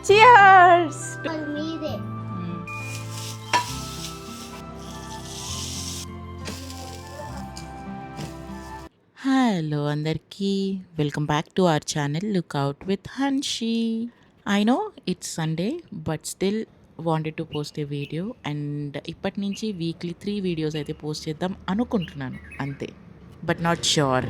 Cheers. మీదే. Hello అందరికీ, welcome back to our channel lookout with Hanshi. I know it's Sunday but still wanted to post a video. And ఇప్పటి నుంచి weekly 3 videos అయితే post చేద్దాం అనుకుంటున్నాను అంతే, బట్ నాట్ ష్యూర్.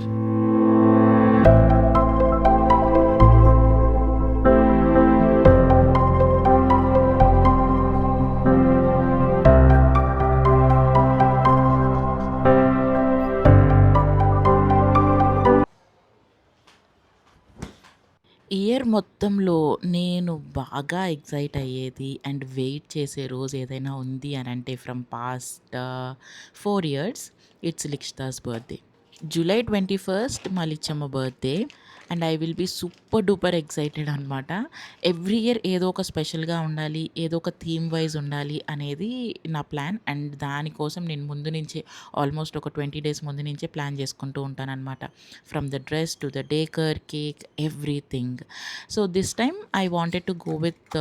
ఇయర్ మొత్తంలో నేను బాగా ఎక్సైట్ అయ్యేది అండ్ వెయిట్ చేసే రోజు ఏదైనా ఉంది అని అంటే from past 4 years it's Likshita's birthday. July 21st మా లిచ్చమ్మ birthday and I will be super duper excited అనమాట. ఎవ్రీ ఇయర్ ఏదో ఒక స్పెషల్గా ఉండాలి, ఏదో ఒక థీమ్ వైజ్ ఉండాలి అనేది నా ప్లాన్. అండ్ దానికోసం నేను ముందు నుంచే ఆల్మోస్ట్ ఒక 20 days ముందు నుంచే ప్లాన్ చేసుకుంటూ ఉంటానన్నమాట. From the dress to the decor, cake, everything. So this time I wanted to go with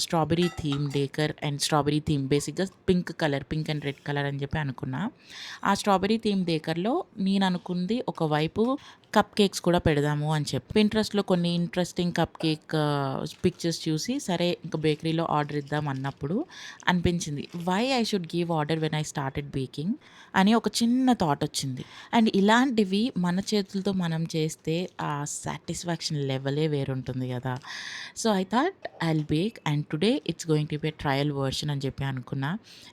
strawberry theme decor and strawberry theme బేసిక్గా పింక్ అండ్ రెడ్ కలర్ అని చెప్పి అనుకున్నా. ఆ స్ట్రాబెరీ థీమ్ డేకర్లో నేను అనుకుంది ఒకవైపు కప్ కేక్స్ కూడా పెడదాము అని చెప్పి పింట్రెస్ట్లో కొన్ని ఇంట్రెస్టింగ్ కప్ కేక్ పిక్చర్స్ చూసి సరే ఇంకా బేకరీలో ఆర్డర్ ఇద్దాం అన్నప్పుడు అనిపించింది why I should give order when I started baking అని ఒక చిన్న థాట్ వచ్చింది. అండ్ ఇలాంటివి మన చేతులతో మనం చేస్తే ఆ సాటిస్ఫాక్షన్ లెవెలే వేరుంటుంది కదా. So I thought I'll bake and today it's going to be trial version అని చెప్పి అనుకున్నా.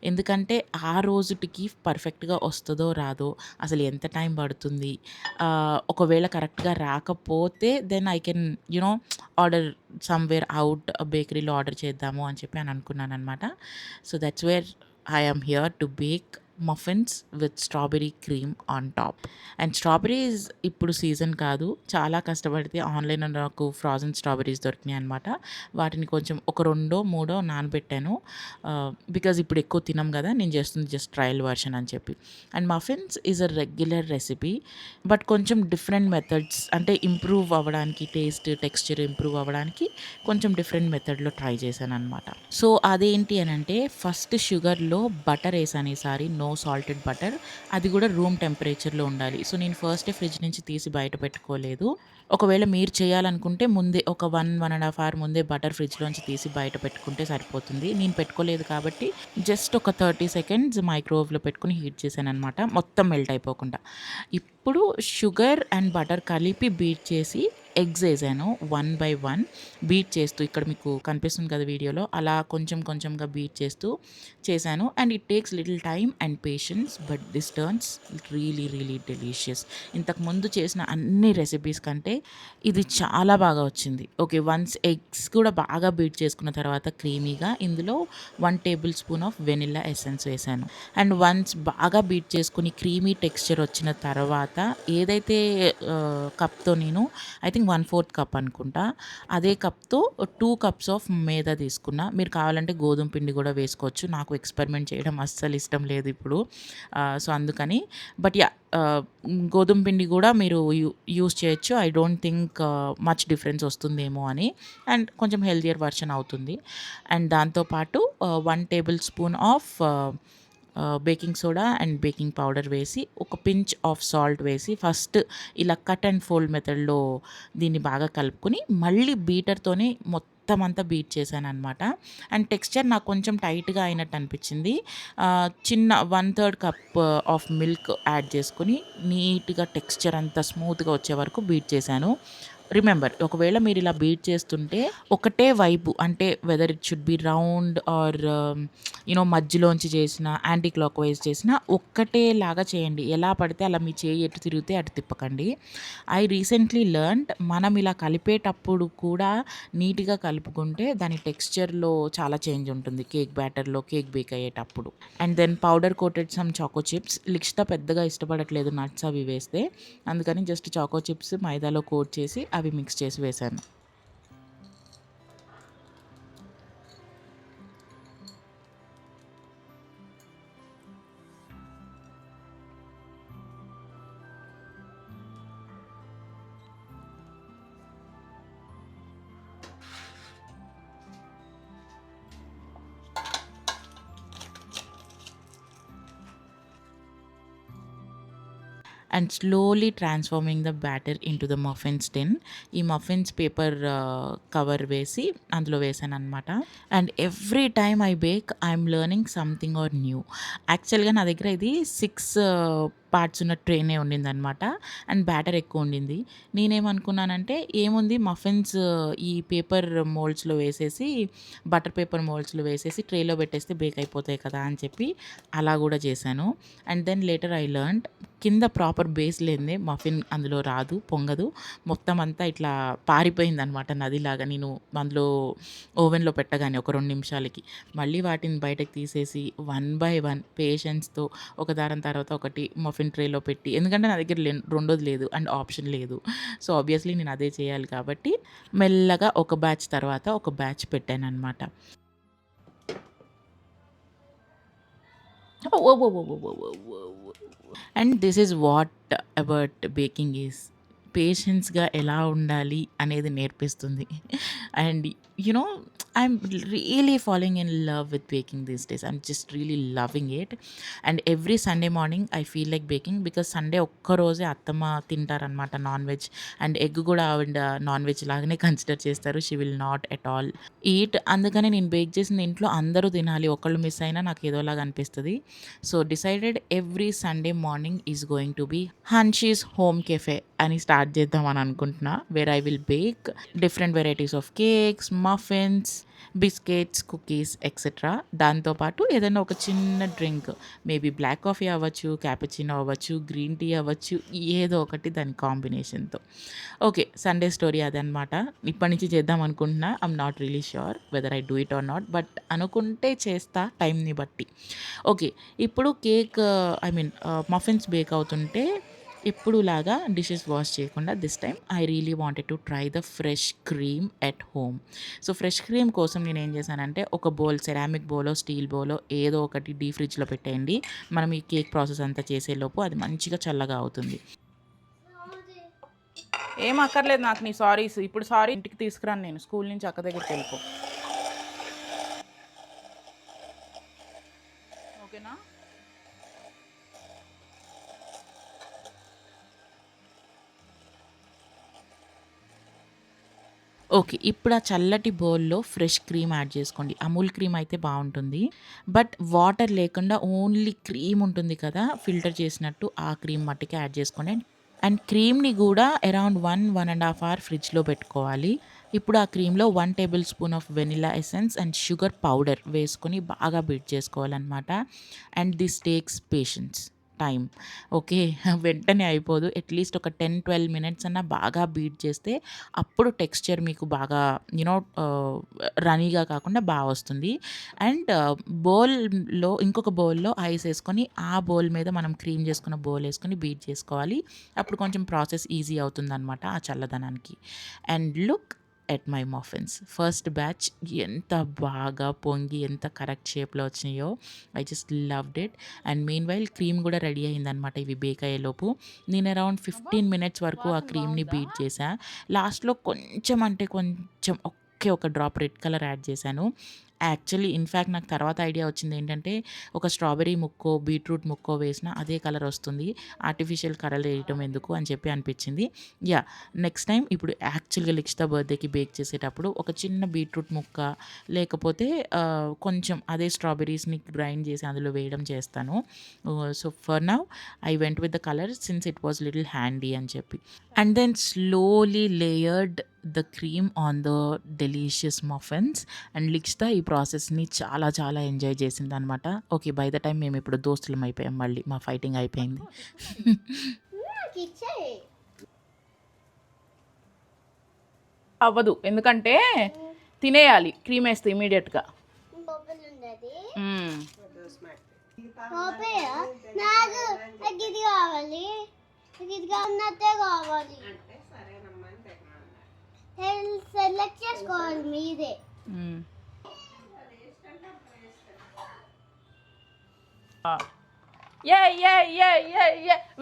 ఎందుకంటే ఆ రోజుటికి పర్ఫెక్ట్గా వస్తుందో రాదో, అసలు ఎంత టైం పడుతుంది, ఒకవేళ కరెక్ట్గా రాకపోతే then I can you know order somewhere out బేకరీలో ఆర్డర్ చేద్దాము అని చెప్పి అనుకున్నాను అనమాట. So that's where I am here to bake muffins with strawberry cream on top. And strawberries ఇప్పుడు సీజన్ కాదు, చాలా కష్టపడితే ఆన్లైన్లో నాకు ఫ్రోజన్ స్ట్రాబెరీస్ దొరికినాయి అనమాట. వాటిని కొంచెం ఒక 2-3 నానబెట్టాను, బికాజ్ ఇప్పుడు ఎక్కువ తినం కదా, నేను చేస్తుంది జస్ట్ ట్రయల్ వర్షన్ అని చెప్పి. And muffins is a regular recipe but కొంచెం డిఫరెంట్ మెథడ్స్, అంటే ఇంప్రూవ్ అవ్వడానికి, టెక్స్చర్ ఇంప్రూవ్ అవ్వడానికి కొంచెం డిఫరెంట్ మెథడ్లో ట్రై చేశాను అనమాట. సో అదేంటి అని అంటే ఫస్ట్ షుగర్లో బటర్ వేసాను ఈసారి, నో సాల్టెడ్ బటర్, అది కూడా రూమ్ టెంపరేచర్లో ఉండాలి. సో నేను ఫస్టే ఫ్రిడ్జ్ నుంచి తీసి బయట పెట్టుకోలేదు. ఒకవేళ మీరు చేయాలనుకుంటే ముందే ఒక 1.5 hour ముందే బటర్ ఫ్రిడ్జ్లోంచి తీసి బయట పెట్టుకుంటే సరిపోతుంది. నేను పెట్టుకోలేదు కాబట్టి జస్ట్ ఒక 30 seconds మైక్రోవేవ్లో పెట్టుకుని హీట్ చేశాను అనమాట, మొత్తం మెల్ట్ అయిపోకుండా. ఇప్పుడు షుగర్ అండ్ బటర్ కలిపి బీట్ చేసి ఎగ్స్ వేసాను 1 by 1 బీట్ చేస్తూ, ఇక్కడ మీకు కనిపిస్తుంది కదా వీడియోలో, అలా కొంచెం కొంచెంగా బీట్ చేస్తూ చేశాను. And it takes little time and patience but this turns really delicious. ఇంతకుముందు చేసిన అన్ని రెసిపీస్ కంటే ఇది చాలా బాగా వచ్చింది. ఓకే, వన్స్ ఎగ్స్ కూడా బాగా బీట్ చేసుకున్న తర్వాత క్రీమీగా ఇందులో 1 tablespoon ఆఫ్ వెనిల్లా ఎసెన్స్ వేసాను. అండ్ వన్స్ బాగా బీట్ చేసుకుని క్రీమీ టెక్స్చర్ వచ్చిన తర్వాత ఏదైతే కప్తో నేను ఐ థింక్ 1/4 కప్ అనుకుంటా, అదే కప్తో 2 cups ఆఫ్ మైదా తీసుకున్నా. మీరు కావాలంటే గోధుమ పిండి కూడా వేసుకోవచ్చు, నాకు ఎక్స్పెరిమెంట్ చేయడం అస్సలు ఇష్టం లేదు ఇప్పుడు, సో అందుకని. బట్ యా, గోధుమ పిండి కూడా మీరు యూస్ చేయొచ్చు. I don't think much difference వస్తుందేమో అని, అండ్ కొంచెం హెల్దియర్ వర్షన్ అవుతుంది. అండ్ దాంతోపాటు 1 tablespoon of baking soda and baking powder వేసి, ఒక పించ్ ఆఫ్ సాల్ట్ వేసి ఫస్ట్ ఇలా కట్ అండ్ ఫోల్డ్ మెథడ్లో దీన్ని బాగా కలుపుకొని మళ్ళీ బీటర్తోనే మొత్తం అంతా బీట్ చేశాను అనమాట. అండ్ టెక్స్చర్ నాకు కొంచెం టైట్గా అయినట్టు అనిపించింది. చిన్న 1/3 cup ఆఫ్ మిల్క్ యాడ్ చేసుకుని నీట్గా టెక్స్చర్ అంతా స్మూత్గా వచ్చే వరకు బీట్ చేశాను. రిమెంబర్, ఒకవేళ మీరు ఇలా బీట్ చేస్తుంటే ఒకటే వైపు, అంటే whether it should be round or you know మధ్యలోంచి చేసిన, యాంటీ క్లాక్ వైజ్ చేసిన, ఒక్కటేలాగా చేయండి. ఎలా పడితే అలా మీ చేయి ఎటు తిరిగితే అటు తిప్పకండి. ఐ రీసెంట్లీ లెర్న్డ్, మనం ఇలా కలిపేటప్పుడు కూడా నీట్గా కలుపుకుంటే దాని టెక్స్చర్లో చాలా చేంజ్ ఉంటుంది కేక్ బ్యాటర్లో, కేక్ బేక్ అయ్యేటప్పుడు. And then powder coated some choco chips. Likshita పెద్దగా ఇష్టపడట్లేదు నట్స్ అవి వేస్తే, అందుకని జస్ట్ చాకో చిప్స్ మైదాలో కోట్ చేసి అవి మిక్స్ చేసి వేశాను. And slowly transforming the batter into the muffins tin. ఈ మఫిన్స్ పేపర్ కవర్ వేసి అందులో వేసాను అనమాట. And every time I bake I'm learning something or new. యాక్చువల్గా నా దగ్గర ఇది 6 పార్ట్స్ ఉన్న ట్రేనే ఉండిందనమాట. అండ్ బ్యాటర్ ఎక్కువ ఉండింది. నేనేమనుకున్నానంటే ఏముంది మఫిన్స్ ఈ పేపర్ మోల్డ్స్లో వేసేసి, బటర్ పేపర్ మోల్డ్స్లో వేసేసి ట్రేలో పెట్టేస్తే బేక్ అయిపోతాయి కదా అని చెప్పి అలా కూడా చేశాను. And then later I learned కింద ప్రాపర్ బేస్ లేనిదే మఫిన్ అందులో రాదు, పొంగదు. మొత్తం అంతా ఇట్లా పారిపోయింది అనమాట నదిలాగా. నేను అందులో ఓవెన్లో పెట్టగానే ఒక 2 నిమిషాలకి మళ్ళీ వాటిని బయటకు తీసేసి 1 బై 1 పేషెన్స్తో ఒక దారం తర్వాత ఒకటి మఫిన్ ట్రేలో పెట్టి, ఎందుకంటే నా దగ్గర రెండోది లేదు అండ్ ఆప్షన్ లేదు. సో ఆబ్వియస్లీ నేను అదే చేయాలి కాబట్టి మెల్లగా ఒక బ్యాచ్ తర్వాత ఒక బ్యాచ్ పెట్టాను అనమాట. And this is what about baking is, పేషెన్స్గా ఎలా ఉండాలి అనేది నేర్పిస్తుంది. And you know I'm really following in love with baking these days. I'm just really loving it. And every Sunday morning I feel like baking, because Sunday ఒక్కరోజే అత్తమ్మ తింటారనమాట non veg. And egg కూడా ఆవిడ నాన్ వెజ్ లాగానే consider చేస్తారు. She will not at all eat. అందుకని నేను bake చేసిన ఇంట్లో అందరూ తినాలి, ఒకళ్ళు మిస్ అయినా నాకు ఏదోలాగా అనిపిస్తుంది. So decided every Sunday morning is going to be Hanshi's home cafe అని స్టార్ట్ చేద్దామని అనుకుంటున్నా, where I will bake different varieties of cakes, muffins, biscuits, cookies etcetera. దాంతోపాటు ఏదైనా ఒక చిన్న డ్రింక్, మేబీ బ్లాక్ కాఫీ అవ్వచ్చు, క్యాపుచినో అవ్వచ్చు, గ్రీన్ టీ అవ్వచ్చు, ఏదో ఒకటి దాని కాంబినేషన్తో. ఓకే, సండే స్టోరీ అదనమాట. ఇప్పటి నుంచి చేద్దాం అనుకుంటున్నా. I'm not really sure whether I do it or not, but అనుకుంటే చేస్తా టైంని బట్టి. ఓకే, ఇప్పుడు cake I mean muffins bake అవుతుంటే ఎప్పుడులాగా డిషెస్ వాష్ చేయకుండా this time I really wanted to try the fresh cream at home. So fresh cream కోసం నేను ఏం చేశానంటే ఒక బౌల్, సెరామిక్ బౌలో స్టీల్ బౌలో ఏదో ఒకటి డీ ఫ్రిడ్జ్లో పెట్టేయండి. మనం ఈ కేక్ ప్రాసెస్ అంతా చేసేలోపు అది మంచిగా చల్లగా అవుతుంది. ఏం అక్కర్లేదు నాకు నీ సారీస్. ఇప్పుడు సారీ ఇంటికి తీసుకురాను, నేను స్కూల్ నుంచి అక్క దగ్గరికి వెళ్ళిపో. ఓకేనా? ఓకే, ఇప్పుడు ఆ చల్లటి బౌల్లో ఫ్రెష్ క్రీమ్ యాడ్ చేసుకోండి. అమూల్ క్రీమ్ అయితే బాగుంటుంది, బట్ వాటర్ లేకుండా ఓన్లీ క్రీమ్ ఉంటుంది కదా ఫిల్టర్ చేసినట్టు, ఆ క్రీమ్ మట్టుకే యాడ్ చేసుకోండి. అండ్ క్రీమ్ని కూడా అరౌండ్ 1.5 అవర్ ఫ్రిడ్జ్లో పెట్టుకోవాలి. ఇప్పుడు ఆ క్రీమ్లో 1 tablespoon of vanilla essence and sugar powder వేసుకొని బాగా బీట్ చేసుకోవాలన్నమాట. And this takes patience, time. Okay, వెంటనే అయిపోదు. అట్లీస్ట్ ఒక 10-12 మినిట్స్ అన్నా బాగా బీట్ చేస్తే అప్పుడు టెక్స్చర్ మీకు బాగా యూనో రనీగా కాకుండా బాగా వస్తుంది. అండ్ బౌల్లో ఇంకొక బౌల్లో ఐస్ వేసుకొని ఆ బౌల్ మీద మనం క్రీమ్ చేసుకున్న బౌల్ వేసుకొని బీట్ చేసుకోవాలి. అప్పుడు కొంచెం ప్రాసెస్ ఈజీ అవుతుందన్నమాట ఆ చల్లదనానికి. And look at my muffins. First batch ఎంత బాగా పొంగి ఎంత కరెక్ట్ షేప్లో వచ్చినాయో, I just loved it. And meanwhile cream కూడా రెడీ అయిందనమాట ఇవి బేక్ అయ్యేలోపు. నేను అరౌండ్ 15 మినిట్స్ వరకు ఆ క్రీమ్ని బీట్ చేశా. లాస్ట్లో కొంచెం అంటే కొంచెం ఒక డ్రాప్ రెడ్ కలర్ యాడ్ చేశాను. యాక్చువల్లీ ఇన్ఫ్యాక్ట్ నాకు తర్వాత ఐడియా వచ్చింది ఏంటంటే, ఒక స్ట్రాబెర్రీ ముక్కో బీట్రూట్ ముక్కో వేసినా అదే కలర్ వస్తుంది, ఆర్టిఫిషియల్ కలర్ వేయటం ఎందుకు అని చెప్పి అనిపించింది. యా, నెక్స్ట్ టైం ఇప్పుడు యాక్చువల్గా లిక్షిత బర్త్డేకి బేక్ చేసేటప్పుడు ఒక చిన్న బీట్రూట్ ముక్క లేకపోతే కొంచెం అదే స్ట్రాబెర్రీస్ని గ్రైండ్ చేసి అందులో వేయడం చేస్తాను. So for now I went with the colour since it was little handy అని చెప్పి. And then slowly layered the cream on the delicious muffins. And Likshita ఈ ప్రాసెస్ని చాలా చాలా ఎంజాయ్ చేసింది అనమాట. ఓకే, బై ద టైం మేము ఇప్పుడు దోస్తులం అయిపోయాం, మళ్ళీ మా ఫైటింగ్ అయిపోయింది. అవ్వదు, ఎందుకంటే తినేయాలి క్రీమ్ వేస్తే ఇమీడియట్గా. సెలెక్ట్ చేసుకోవాలి మీదే.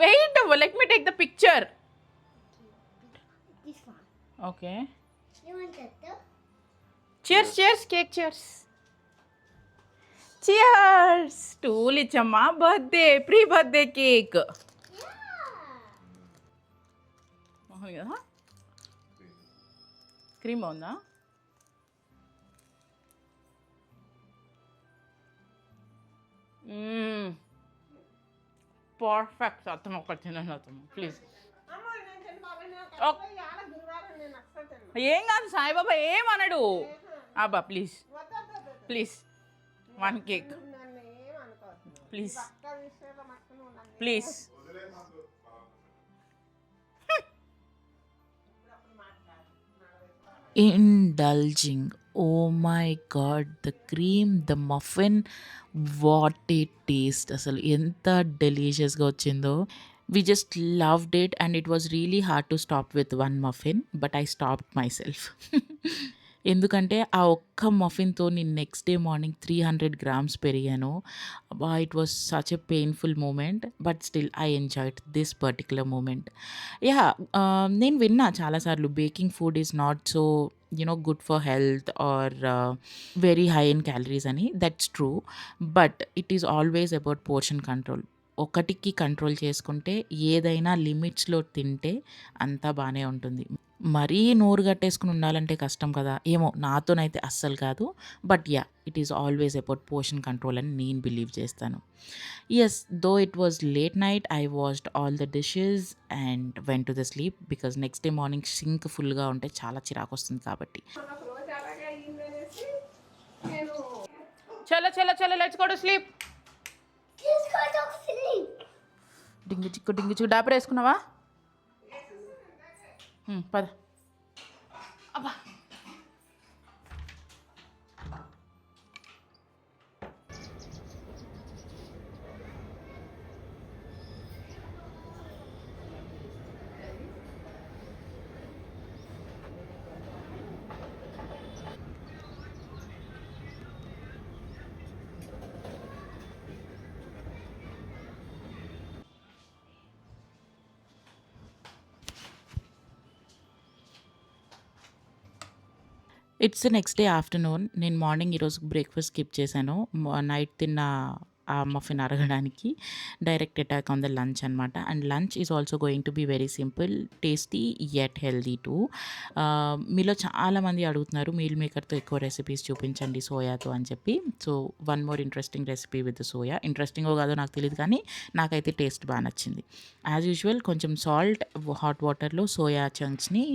Wait, let me take the picture. This one. Okay. You want that? Cheers, cheers, cake, cheers. Cheers to Lichama birthday, pre-birthday cake. Yeah. అవును కదా, క్రీమ్ బాగుందా? పర్ఫెక్ట్. అతను ఒకటి తినండి అతను ప్లీజ్. ఏం కాదు సాయిబాబా ఏమనడు. అబ్బా please please, 1 cake please please. Indulging. Oh my god, the cream, the muffin, what a taste. అసలు ఎంత డెలీషియస్గా వచ్చిందో. We just loved it and it was really hard to stop with one muffin, but I stopped myself. ఎందుకంటే ఆ ఒక్క మఫిన్‌తో నేను next day morning 300 grams పెరిగాను. అబ్బా! It was such a painful moment. But still I enjoyed this particular moment. Yeah! నేను విన్నా చాలా సార్లు baking food is not so good for health or very high in calories అని. That's true. But it is always about portion control. ఒకటికి control చేసుకుంటే ఏదైనా లిమిట్స్‌లో తింటే అంతా బానే ఉంటుంది. మరీ నోరు గట్టేసుకొని ఉండాలంటే కష్టం కదా! ఏమో నాతోనైతే అస్సలు కాదు. But yeah! It is always about portion control అని నేను బిలీవ్ చేస్తాను. Yes, though it was late night I washed all the dishes and went to the sleep because next day morning sink ఫుల్‌గా ఉంటే చాలా చిరాకొస్తుంది కాబట్టి. చలో చలో చలో లెట్స్ గో టు స్లీప్. డింగు చిక్కు డింగు చిక్కు. డాపర్ వేసుకున్నావా? పద. అబ్బా ఇట్స్ నెక్స్ట్ డే ఆఫ్టర్నూన్. నేను మార్నింగ్ ఈరోజు బ్రేక్ఫాస్ట్ స్కిప్ చేశాను. నైట్ తిన్న ఆ మఫిన్ అరగడానికి direct attack on the lunch అనమాట. And lunch is also going to be very simple, tasty yet healthy too. మీలో చాలామంది అడుగుతున్నారు మీల్ మేకర్తో ఎక్కువ రెసిపీస్ చూపించండి సోయాతో అని చెప్పి. So one more interesting recipe with soya. ఇంట్రెస్టింగో కాదో నాకు తెలియదు కానీ నాకైతే టేస్ట్ బాగా నచ్చింది. యాజ్ యూజువల్ కొంచెం సాల్ట్, హాట్ వాటర్లో సోయా చంక్స్ని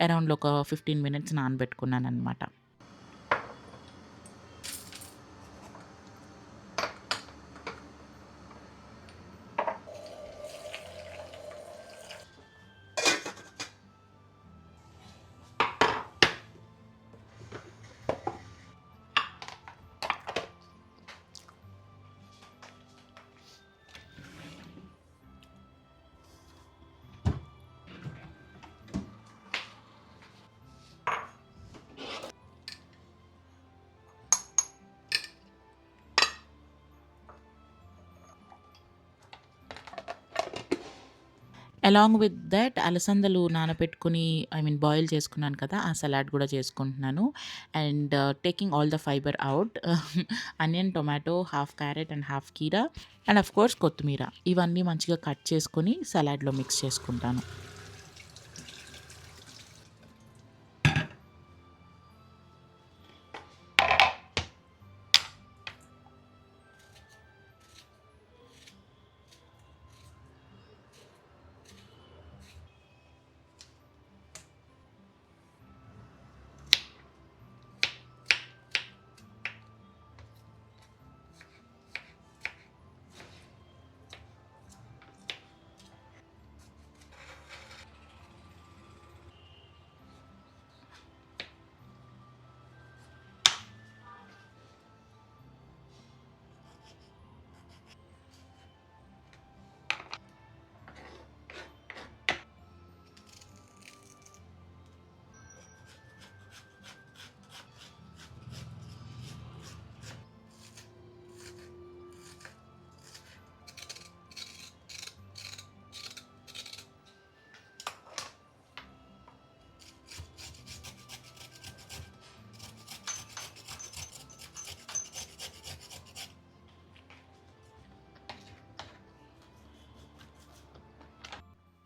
అరౌండ్ ఒక 15 మినిట్స్ నానబెట్టుకున్నాను అనమాట. అలాంగ్ విత్ దట్ అలసందలు నానబెట్టుకొని బాయిల్ చేసుకున్నాను కదా! ఆ సలాడ్ కూడా చేసుకుంటున్నాను. And taking all the fibre out. Onion, tomato, half carrot and half కీరా అండ్ ఆఫ్ కోర్స్ కొత్తిమీర ఇవన్నీ మంచిగా కట్ చేసుకొని సలాడ్‌లో మిక్స్ చేసుకుంటాను.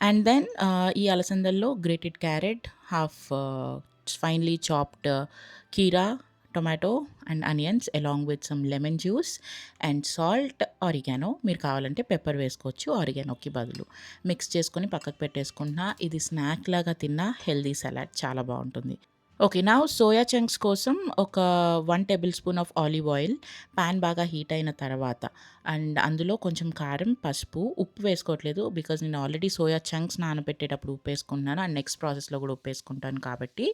అండ్ దెన్ ఈ అలసందల్లో grated carrot, half finely chopped కీరా, tomato and onions along with some lemon juice and salt, oregano. మీరు కావాలంటే పెప్పర్ వేసుకోవచ్చు ఆరిగానోకి బదులు. మిక్స్ చేసుకొని పక్కకు పెట్టేసుకుంటున్నా. ఇది స్నాక్ లాగా తిన్న హెల్తీ సలాడ్ చాలా బాగుంటుంది. ఓకే. నౌ సోయా చంక్స్ కోసం ఒక 1 tablespoon of olive oil. Pan బాగా హీట్ అయిన తర్వాత అండ్ అందులో కొంచెం కారం, పసుపు, ఉప్పు వేసుకోవట్లేదు బికాజ్ నేను ఆల్రెడీ సోయా చంక్స్ నానబెట్టేటప్పుడు ఉప్పేసుకున్నాను. అండ్ నెక్స్ట్ ప్రాసెస్‌లో కూడా ఉప్పేసుకుంటాను కాబట్టి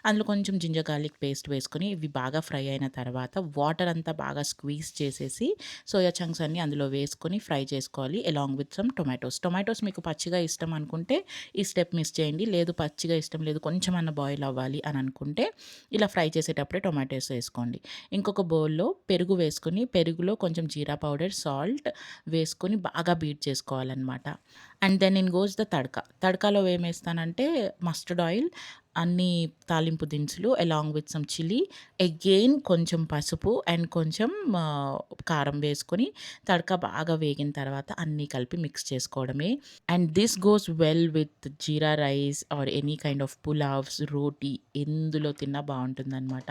అందులో కొంచెం జింజర్ గార్లిక్ పేస్ట్ వేసుకొని ఇవి బాగా ఫ్రై అయిన తర్వాత వాటర్ అంతా బాగా స్క్వీజ్ చేసేసి సోయా చంక్స్ అన్నీ అందులో వేసుకొని ఫ్రై చేసుకోవాలి along with some tomatoes. Tomatoes మీకు పచ్చిగా ఇష్టం అనుకుంటే ఈ స్టెప్ మిస్ చేయండి. లేదు పచ్చిగా ఇష్టం లేదు కొంచెం అన్న బాయిల్ అవ్వాలి అని అనుకుంటే ఇలా ఫ్రై చేసేటప్పుడే టొమాటోస్ వేసుకోండి. ఇంకొక బౌల్‌లో పెరుగు వేసుకొని పెరుగులో కొంచెం జీరా పౌడర్, సాల్ట్ వేసుకొని బాగా బీట్ చేసుకోవాలనమాట. And then in goes the తడక. తడకలో ఏమేస్తానంటే మస్టర్డ్ ఆయిల్, అన్నీ తాలింపు దినుసులు along with some chilli, again కొంచెం పసుపు అండ్ కొంచెం కారం వేసుకొని తడక బాగా వేగిన తర్వాత అన్నీ కలిపి మిక్స్ చేసుకోవడమే. And this goes well with jeera rice or any kind of pulaos, రోటీ ఎందులో తిన్నా బావుంటుందనమాట.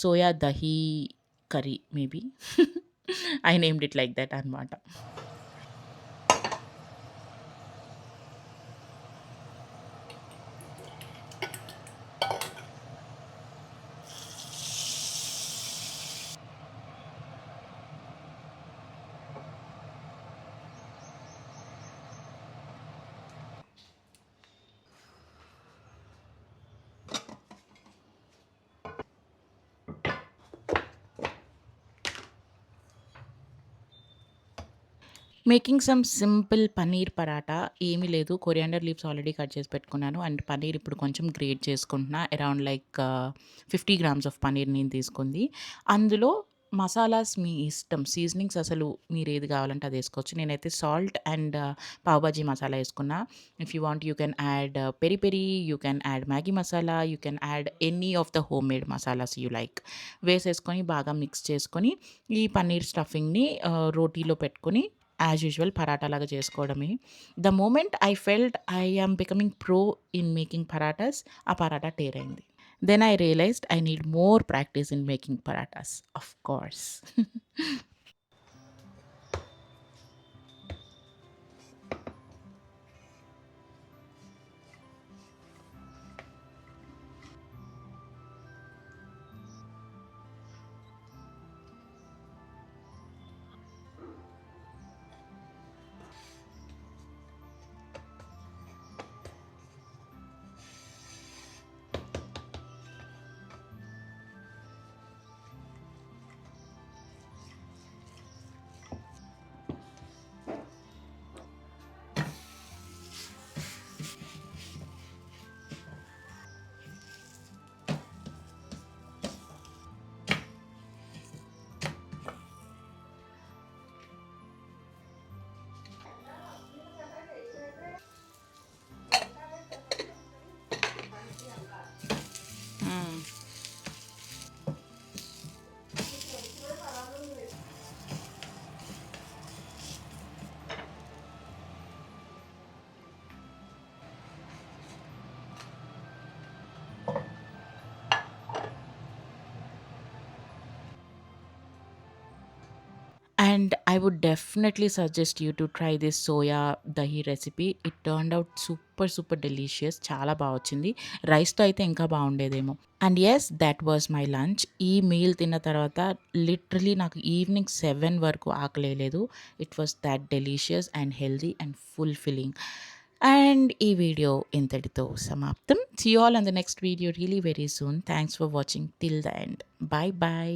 Soya dahi curry maybe. I named it like that అనమాట. Making some simple paneer paratha. ఏమీ లేదు. కొరియాండర్ లీవ్స్ ఆల్రెడీ కట్ చేసి పెట్టుకున్నాను. అండ్ పన్నీర్ ఇప్పుడు కొంచెం గ్రేట్ చేసుకుంటున్నా. Around like 50 grams of paneer నేను తీసుకుంది. అందులో మసాలాస్ మీ ఇష్టం. సీజనింగ్స్ అసలు మీరేది కావాలంటే అది ఏసుకోవచ్చు. నేనైతే సాల్ట్ అండ్ పావ్ భాజీ మసాలా ఏసుకున్నా. If you want you can add peri peri, you can add Maggi masala, you can add any of the homemade masalas you like. వేసేసుకొని బాగా మిక్స్ చేసుకొని ఈ పన్నీర్ స్టఫింగ్‌ని రోటీలో పెట్టుకొని యాజ్ యూజువల్ పరాటాలాగా చేసుకోవడమే. The moment I felt I am becoming pro in making parathas, ఆ పరాటా టేరైంది. Then I realised I need more practice in making parathas of course. Hmm. And I would definitely suggest you to try this soya dahi recipe. It turned out super super delicious. చాలా బా వచ్చింది. రైస్‌తో అయితే ఇంకా బావుండేదేమో. And yes that was my lunch. ఈ meal తిన్న తర్వాత లిటరల్లీ నాకు ఈవినింగ్ 7 వరకు ఆకలేయలేదు. It was that delicious and healthy and fulfilling. And ఈ వీడియో ఇంతటితో సమాప్తం. See you all on the next video really very soon. Thanks for watching till the end. Bye by.